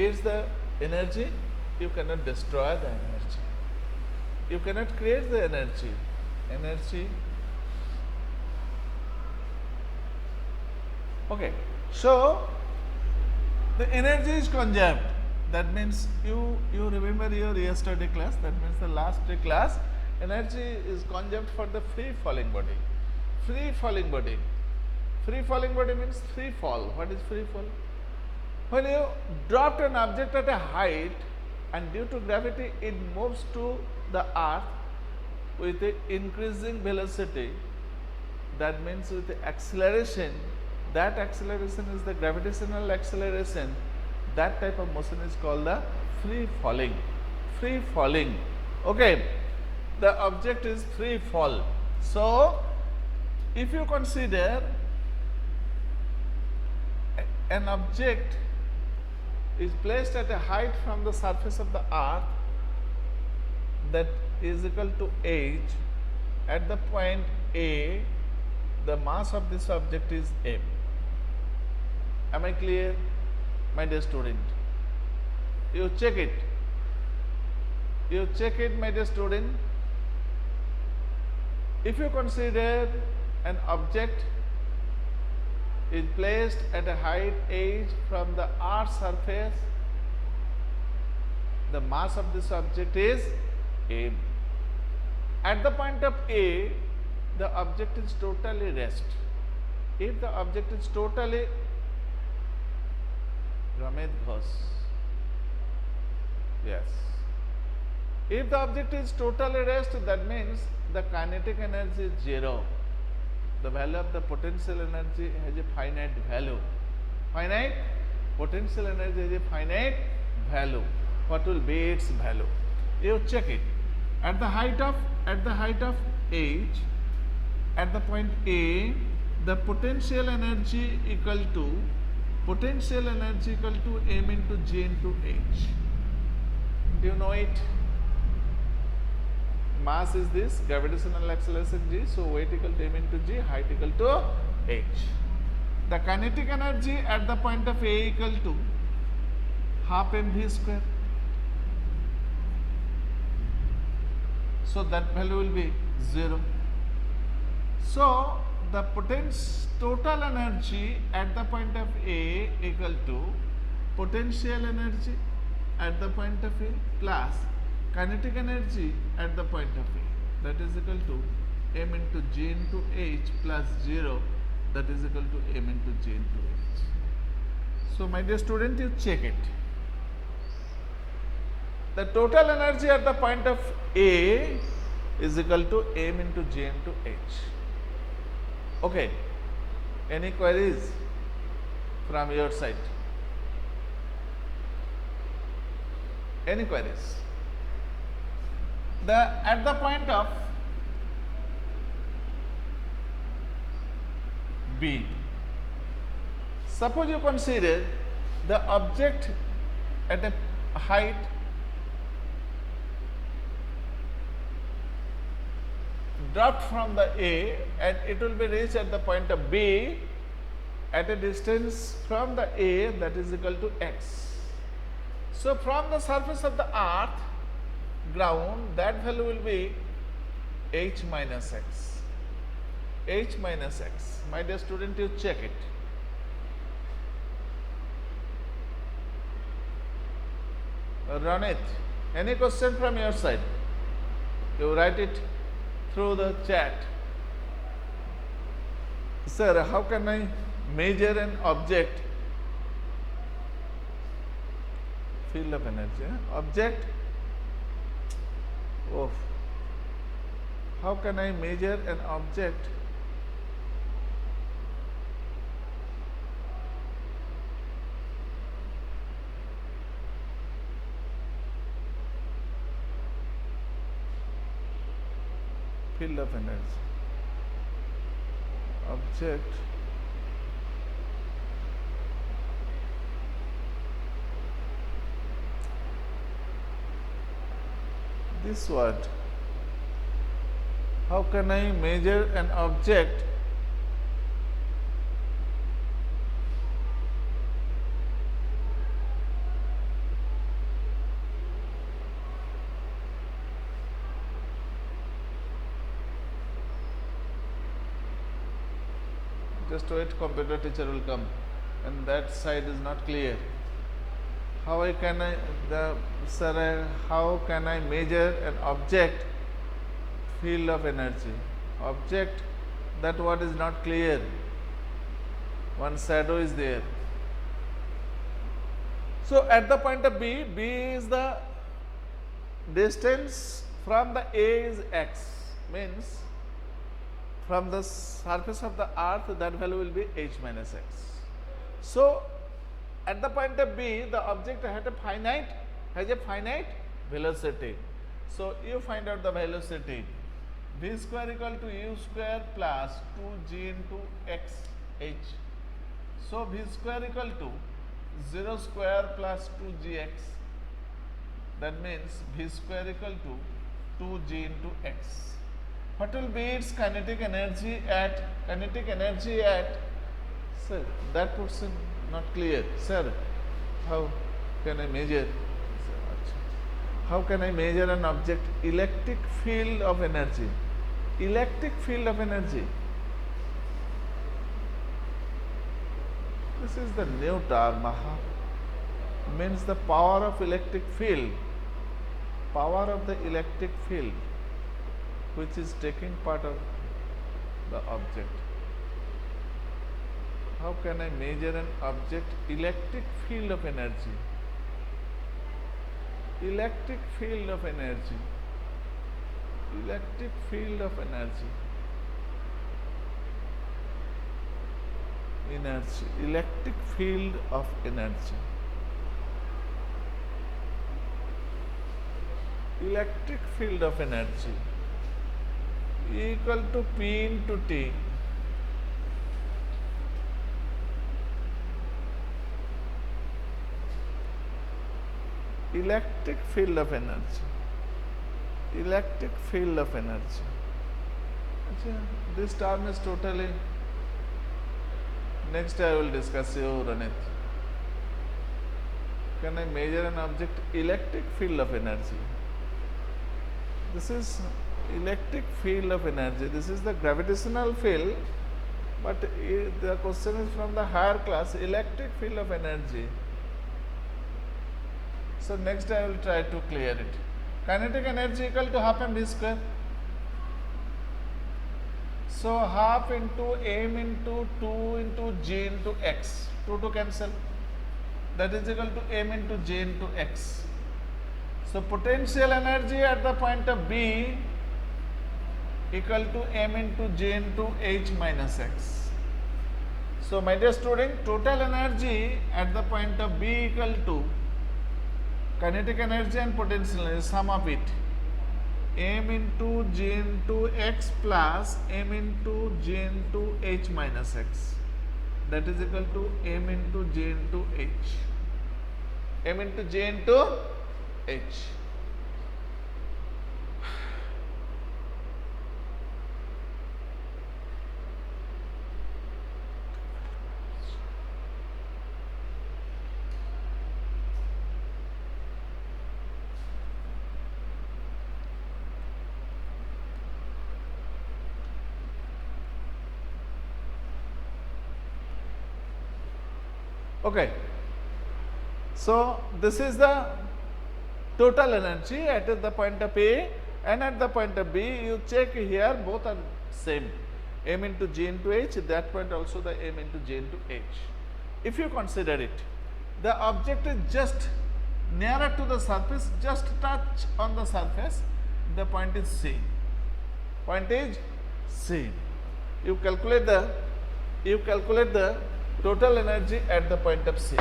creates the energy, you cannot destroy the energy. You cannot create the energy. Energy. Okay. So the energy is conserved. That means you remember your yesterday class. That means the last day class. Energy is conserved for the free falling body. Free falling body. Free falling body means free fall. What is free fall? When you dropped an object at a height and due to gravity it moves to the earth with a increasing velocity, that means with the acceleration, that acceleration is the gravitational acceleration, that type of motion is called the free falling. Free falling. Okay. The object is free fall. So, if you consider an object is placed at a height from the surface of the earth that is equal to h, at the point A, the mass of this object is m. Am I clear, my dear student? You check it. You check it, my dear student. If you consider an object is placed at a height h from the earth's surface, the mass of this object is m. At the point of A, the object is totally rest. If the object is totally Ramed Ghosh, yes. If the object is totally rest, that means the kinetic energy is 0. The value of the potential energy has a finite value. Finite potential energy has a finite value. What will be its value? You check it. At the height of h, at the point A, the potential energy equal to m into g into h. Do you know it? Mass is this, gravitational acceleration g, so weight equal to m into g, height equal to h. The kinetic energy at the point of A equal to half mv square. So that value will be 0. So the total energy at the point of A equal to potential energy at the point of A plus kinetic energy at the point of A, that is equal to m into g into h plus 0, that is equal to m into g into h. So my dear student, you check it. The total energy at the point of A is equal to m into g into h. Okay. Any queries from your side? Any queries? At the point of B, suppose you consider the object at a height dropped from the A and it will be reached at the point of B at a distance from the A that is equal to x. So from the surface of the earth, ground, that value will be h minus x. H minus x. My dear student, you check it. Run it. Any question from your side? You write it through the chat. Sir, how can I measure an object? Field of energy. Object. Oh. How can I measure an object? Field of energy. Object. This word. How can I measure an object? Just wait, computer teacher will come, and that side is not clear. How can I, sir, how can I measure an object field of energy? Object, that what is not clear. One shadow is there. So at the point of B, B is the distance from the A is x, means from the surface of the earth that value will be h minus x. So at the point of B, the object has a finite velocity. So you find out the velocity. V square equal to u square plus 2g into x h. So V square equal to 0 square plus 2gx. That means V square equal to 2g into x. What will be its kinetic energy at, sir, that portion not clear. Sir, how can I measure? How can I measure an object electric field of energy? Electric field of energy. This is the new term. Means the power of electric field. Power of the electric field which is taking part of the object. How can I measure an object electric field of energy? Electric field of energy. Electric field of energy. Energy. Electric field of energy. Electric field of energy equal to P into T. Electric field of energy. Electric field of energy. This term is totally, next I will discuss you, Ranit. Can I measure an object electric field of energy? This is electric field of energy. This is the gravitational field, but the question is from the higher class, electric field of energy. So next I will try to clear it. Kinetic energy equal to half mv square. So half into m into 2 into g into x. 2 to cancel. That is equal to m into j into x. So potential energy at the point of B equal to m into j into h minus x. So my dear student, total energy at the point of B equal to kinetic energy and potential energy, sum of it, m into j into x plus m into j into h minus x. That is equal to m into j into h. M into j into h. Okay. So this is the total energy at the point of A, and at the point of B you check here both are same, m into j into h, that point also the m into j into h. If you consider it, the object is just nearer to the surface, just touch on the surface, the point is C. Point is C. You calculate the total energy at the point of C.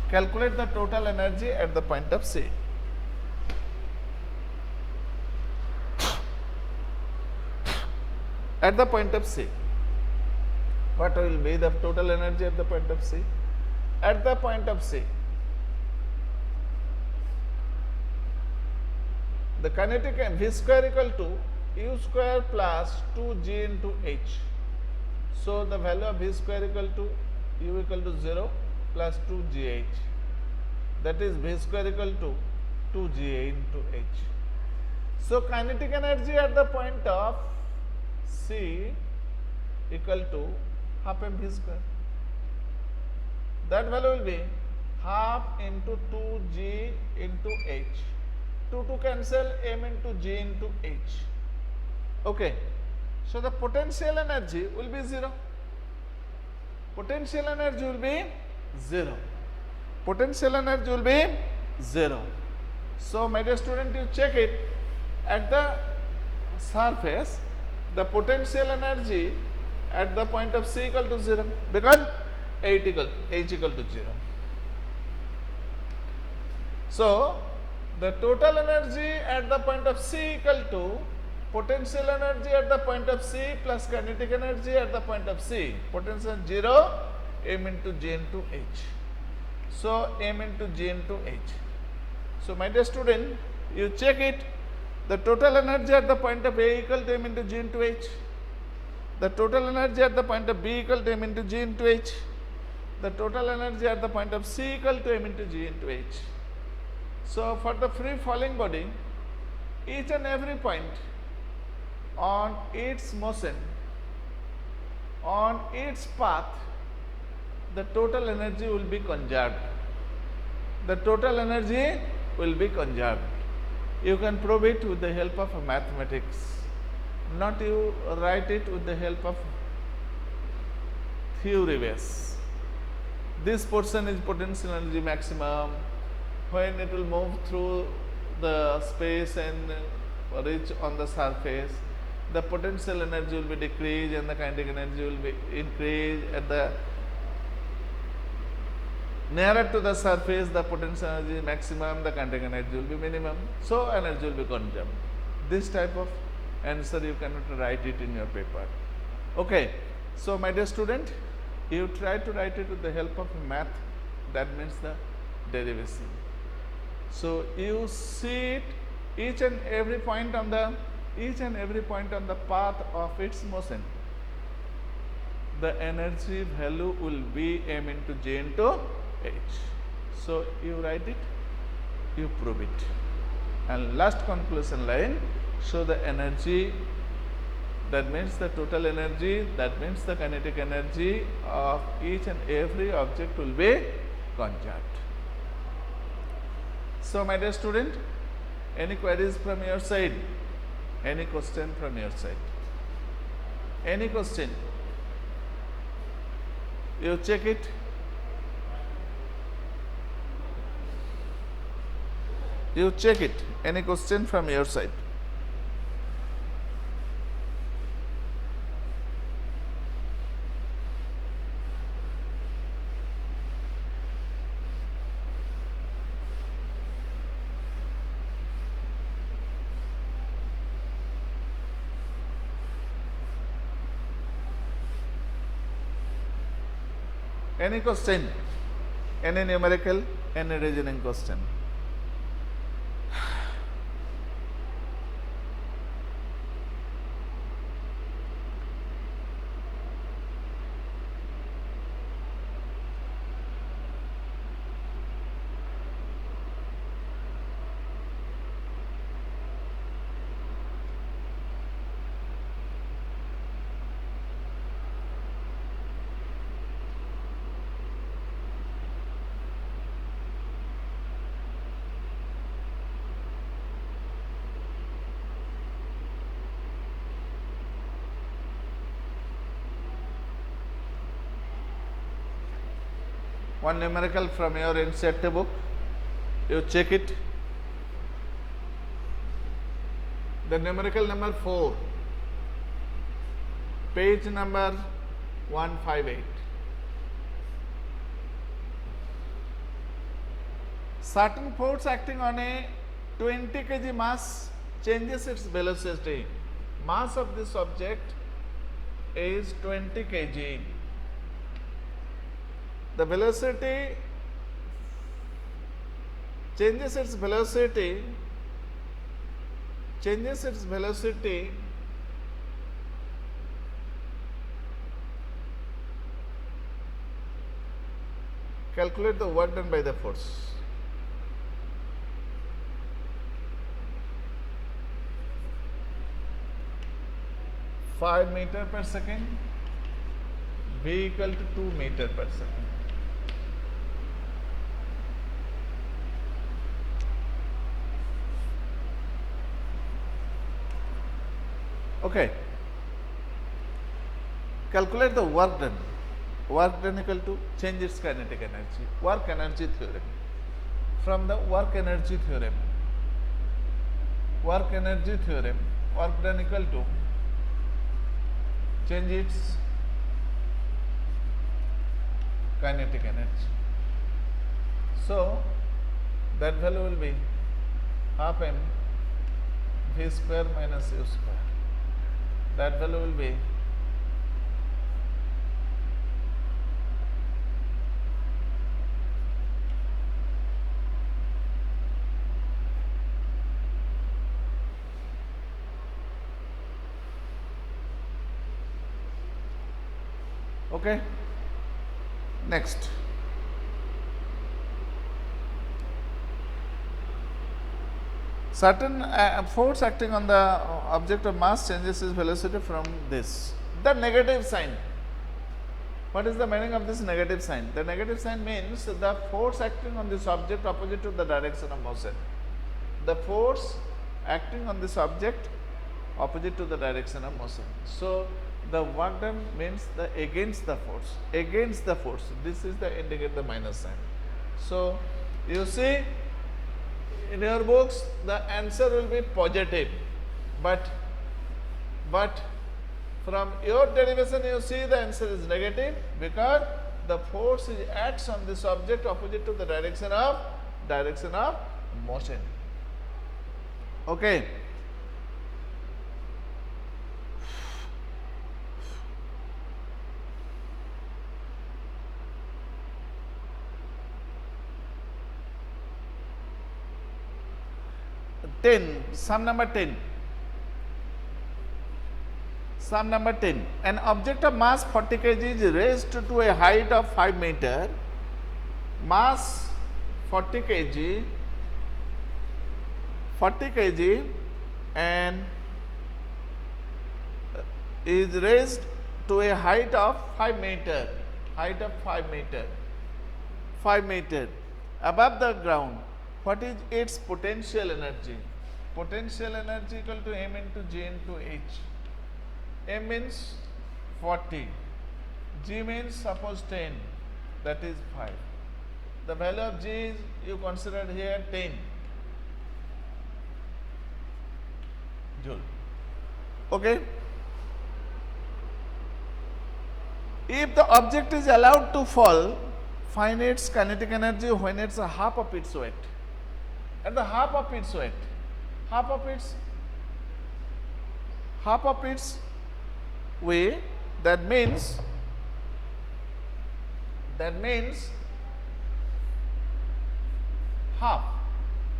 Calculate the total energy at the point of C. At the point of C, what will be the total energy at the point of C? At the point of C, the kinetic V square equal to u square plus 2g into h. So the value of V square equal to u equal to 0 plus 2gh. That is V square equal to 2ga into h. So kinetic energy at the point of C equal to half mv square. That value will be half into 2g into h. 2 to cancel, m into g into h. Okay. So the potential energy will be 0. Potential energy will be 0. Potential energy will be 0. So my dear student, you check it at the surface, the potential energy at the point of C equal to 0 because H equal to 0. So the total energy at the point of C equal to potential energy at the point of C plus kinetic energy at the point of C. Potential 0, m into g into h. So m into g into h. So my dear student, you check it. The total energy at the point of A equal to m into g into h. The total energy at the point of B equal to m into g into h. The total energy at the point of C equal to m into g into h. So for the free falling body, each and every point on its motion, on its path, the total energy will be conserved. The total energy will be conserved. You can prove it with the help of mathematics, not you write it with the help of theory base. This portion is potential energy maximum. When it will move through the space and reach on the surface, the potential energy will be decreased and the kinetic energy will be increased. At the nearer to the surface, the potential energy is maximum, the kinetic energy will be minimum. So energy will be conserved. This type of answer you cannot write it in your paper. Okay. So my dear student, you try to write it with the help of math. That means the derivation. So you see it each and every point on the path of its motion. The energy value will be m into g into h. So you write it, you prove it. And last conclusion line, show the energy, that means the total energy, that means the kinetic energy of each and every object will be conserved. So my dear student, any queries from your side? Any question from your side? Any question? You check it. You check it. Any question from your side? Any question? Any numerical? Any reasoning question? One numerical from your NCERT book, you check it. The numerical number 4, page number 158. Certain force acting on a 20 kg mass changes its velocity. Mass of this object is 20 kg. The velocity changes its velocity calculate the work done by the force. (5 meters per second) V equal to 2 meter per second. Okay. Calculate the work done. Work done equal to change its kinetic energy. Work energy theorem. From the work energy theorem. Work energy theorem. Work done equal to change its kinetic energy. So that value will be half m v square minus u square. That value will be okay. Next, certain force acting on the object of mass changes its velocity from this. The negative sign. What is the meaning of this negative sign? The negative sign means the force acting on this object opposite to the direction of motion. The force acting on this object opposite to the direction of motion. So the work done means the against the force. Against the force. This is the indicate the minus sign. So you see in your books the answer will be positive, but from your derivation you see the answer is negative because the force is acts on this object opposite to the direction of motion. Okay. Sum number 10. Sum number 10. An object of mass 40 kg is raised to a height of 5 meter. Mass 40 kg, and is raised to a height of 5 meter. Height of 5 meter. 5 meter above the ground. What is its potential energy? Potential energy equal to m into g into h. M means 40, g means suppose 10, that is 5. The value of g is you considered here 10 joule. Okay. If the object is allowed to fall, find its kinetic energy when it's a half of its weight. At the half of its weight, half of its way, that means half.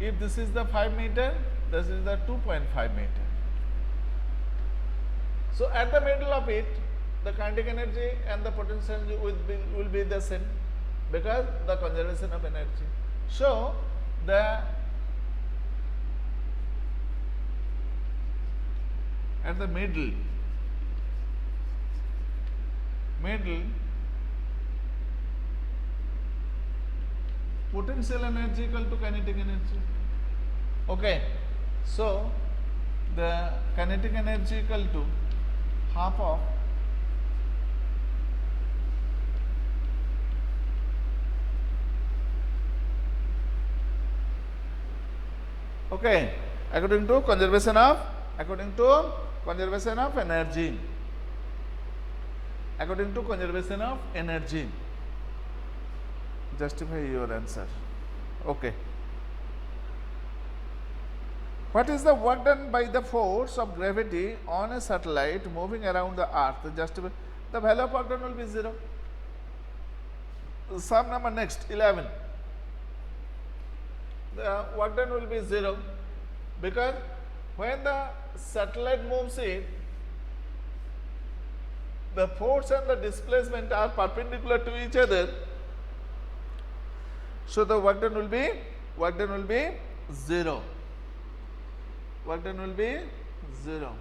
If this is the 5 meter, this is the 2.5 meter. So at the middle of it, the kinetic energy and the potential energy will be the same because the conservation of energy. So at the middle potential energy equal to kinetic energy. Okay. So the kinetic energy equal to half of okay, according to conservation of energy. According to conservation of energy. Justify your answer. Okay. What is the work done by the force of gravity on a satellite moving around the earth? Justify. The value of work done will be 0. Sum number next 11. The work done will be 0 because when the satellite moves it, the force and the displacement are perpendicular to each other. So the work done will be 0. Work done will be 0.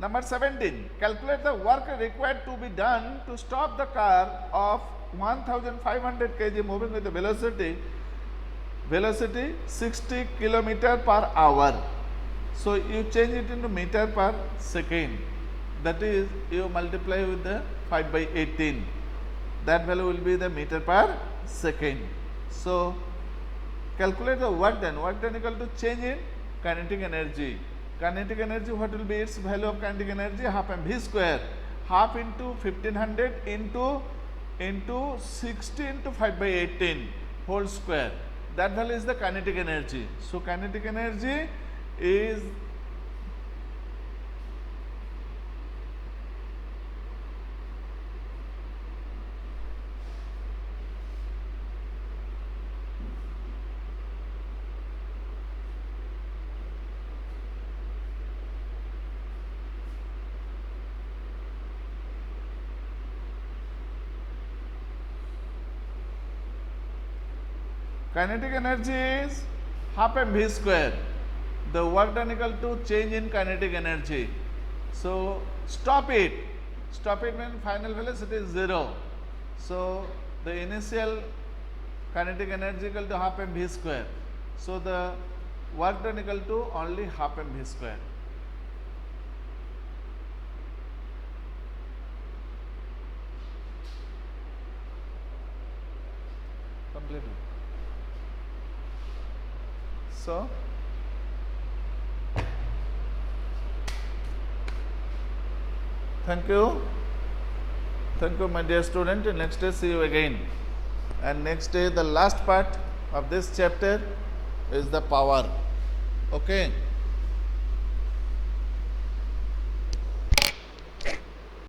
Number 17, calculate the work required to be done to stop the car of 1500 kg moving with the velocity 60 kilometer per hour. So you change it into meter per second. That is, you multiply with the 5 by 18. That value will be the meter per second. So calculate the work done. Work done equal to change in kinetic energy. Kinetic energy, what will be its value of kinetic energy? Half mv square. Half into 1500 into 60 into 5 by 18 whole square. That value is the kinetic energy. So kinetic energy is kinetic energy is half mv square. The work done equal to change in kinetic energy. So stop it. Stop it means final velocity is 0. So the initial kinetic energy equal to half mv square. So the work done equal to only half mv square. Completed. So thank you my dear student. Next day see you again, and next day the last part of this chapter is the power. Okay.